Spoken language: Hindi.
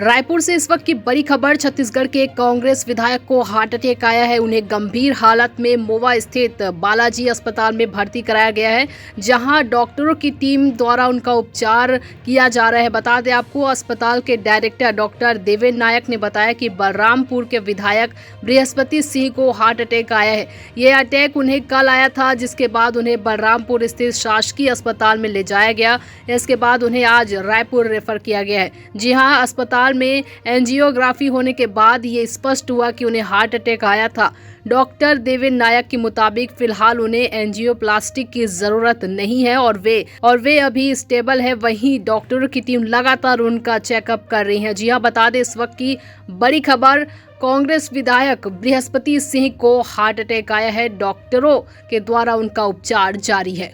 रायपुर से इस वक्त की बड़ी खबर। छत्तीसगढ़ के एक कांग्रेस विधायक को हार्ट अटैक आया है। उन्हें गंभीर हालत में मोवा स्थित बालाजी अस्पताल में भर्ती कराया गया है, जहां डॉक्टरों की टीम द्वारा उनका उपचार किया जा रहा है। बता दें आपको, अस्पताल के डायरेक्टर डॉक्टर देवेंद्र नायक ने बताया कि बलरामपुर के विधायक बृहस्पति सिंह को हार्ट अटैक आया है। यह अटैक उन्हें कल आया था, जिसके बाद उन्हें बलरामपुर स्थित शासकीय अस्पताल में ले जाया गया। इसके बाद उन्हें आज रायपुर रेफर किया गया है। जी हाँ, अस्पताल में एंजियोग्राफी होने के बाद ये स्पष्ट हुआ कि उन्हें हार्ट अटैक आया था। डॉक्टर देवेंद्र नायक के मुताबिक फिलहाल उन्हें एंजियोप्लास्टी की जरूरत नहीं है और वे अभी स्टेबल है। वहीं डॉक्टरों की टीम लगातार उनका चेकअप कर रही है। जी हाँ, बता दें इस वक्त की बड़ी खबर। कांग्रेस विधायक बृहस्पति सिंह को हार्ट अटैक आया है। डॉक्टरों के द्वारा उनका उपचार जारी है।